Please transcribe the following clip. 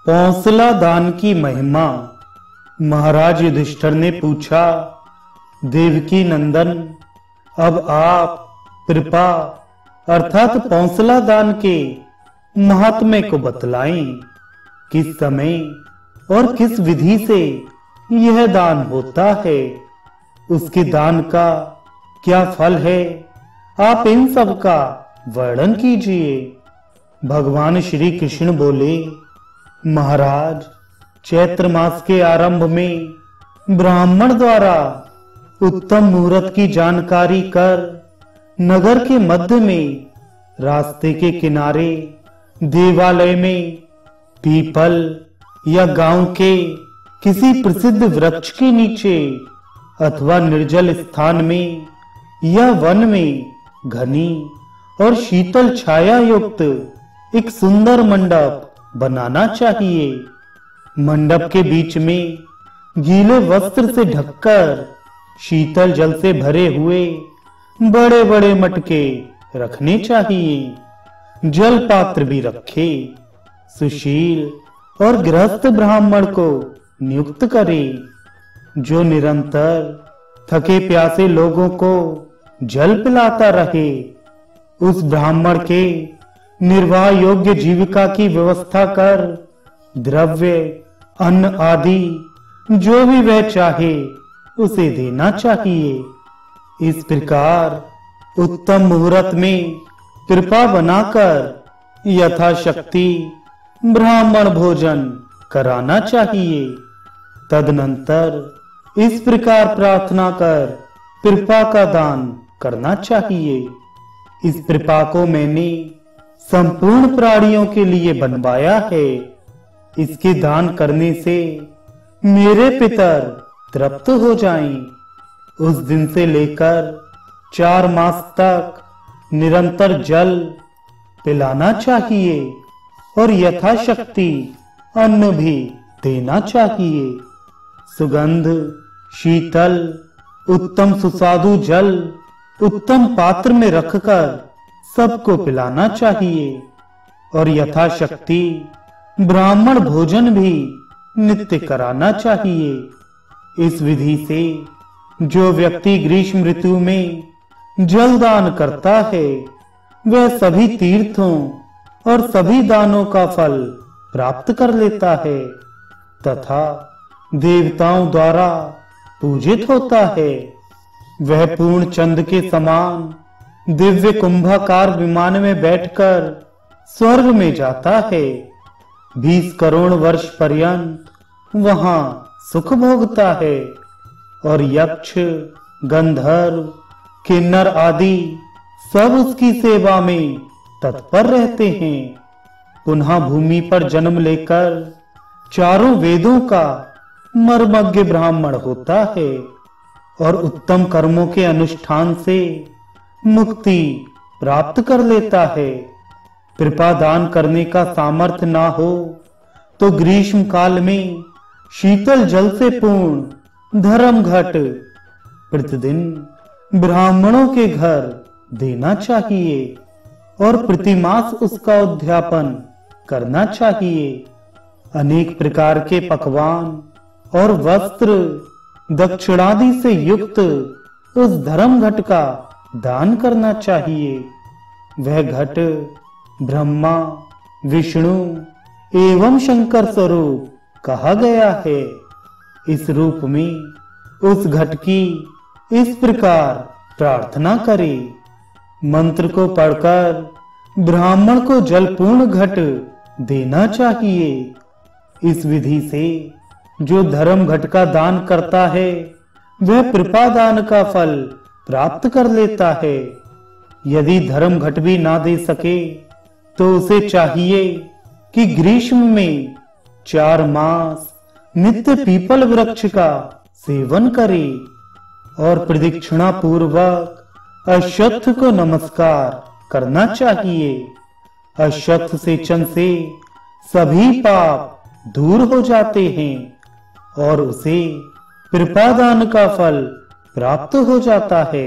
पौंसला दान की महिमा। महाराज युधिष्ठिर ने पूछा, देवकी नंदन, अब आप कृपा अर्थात पौंसला दान के महात्म्य को बतलाएं। किस समय और किस विधि से यह दान होता है, उसके दान का क्या फल है, आप इन सब का वर्णन कीजिए। भगवान श्री कृष्ण बोले, महाराज, चैत्र मास के आरंभ में ब्राह्मण द्वारा उत्तम मुहूर्त की जानकारी कर नगर के मध्य में रास्ते के किनारे देवालय में पीपल या गांव के किसी प्रसिद्ध वृक्ष के नीचे अथवा निर्जल स्थान में या वन में घनी और शीतल छाया युक्त एक सुंदर मंडप बनाना चाहिए। मंडप के बीच में गीले वस्त्र से ढककर शीतल जल से भरे हुए बड़े बड़े मटके रखने चाहिए। जल पात्र भी रखे। सुशील और गृहस्थ ब्राह्मण को नियुक्त करे, जो निरंतर थके प्यासे लोगों को जल पिलाता रहे। उस ब्राह्मण के निर्वाह योग्य जीविका की व्यवस्था कर द्रव्य, अन्न आदि जो भी वह चाहे उसे देना चाहिए। इस प्रकार उत्तम मुहूर्त में कृपा बनाकर यथाशक्ति ब्राह्मण भोजन कराना चाहिए। तदनंतर इस प्रकार प्रार्थना कर कृपा का दान करना चाहिए। इस कृपा को मैंने संपूर्ण प्राणियों के लिए बनवाया है। इसके दान करने से मेरे पितर तृप्त हो जाएं। उस दिन से लेकर 4 मास तक निरंतर जल पिलाना चाहिए और यथाशक्ति अन्न भी देना चाहिए। सुगंध, शीतल, उत्तम सुस्वादु जल उत्तम पात्र में रखकर सबको पिलाना चाहिए और यथाशक्ति ब्राह्मण भोजन भी नित्य कराना चाहिए। इस विधि से जो व्यक्ति ग्रीष्म ऋतु में जल दान करता है, वह सभी तीर्थों और सभी दानों का फल प्राप्त कर लेता है तथा देवताओं द्वारा पूजित होता है। वह पूर्ण चंद्र के समान दिव्य कुंभाकार विमान में बैठकर स्वर्ग में जाता है। 20 करोड़ वर्ष पर्यंत वहां सुख भोगता है और यक्ष, गंधर्व, किन्नर आदि सब उसकी सेवा में तत्पर रहते हैं। पुनः भूमि पर जन्म लेकर चारों वेदों का मर्मज्ञ ब्राह्मण होता है और उत्तम कर्मों के अनुष्ठान से मुक्ति प्राप्त कर लेता है। कृपा दान करने का सामर्थ्य ना हो तो ग्रीष्म काल में शीतल जल से पूर्ण धर्म घट प्रतिदिन ब्राह्मणों के घर देना चाहिए और प्रतिमास उसका उद्यापन करना चाहिए। अनेक प्रकार के पकवान और वस्त्र दक्षिणादि से युक्त उस धर्म घट का दान करना चाहिए। वह घट ब्रह्मा, विष्णु एवं शंकर स्वरूप कहा गया है। इस रूप में उस घट की इस प्रकार प्रार्थना करे। मंत्र को पढ़कर ब्राह्मण को जलपूर्ण घट देना चाहिए। इस विधि से जो धर्म घट का दान करता है, वह कृपा दान का फल प्राप्त कर लेता है। यदि धर्म घट भी ना दे सके तो उसे चाहिए कि ग्रीष्म में 4 मास नित्य पीपल वृक्ष का सेवन करे और प्रदक्षिणा पूर्वक अश्वत्थ को नमस्कार करना चाहिए। अश्वत्थ सेचन से सभी पाप दूर हो जाते हैं और उसे कृपा दान का फल प्राप्त हो जाता है।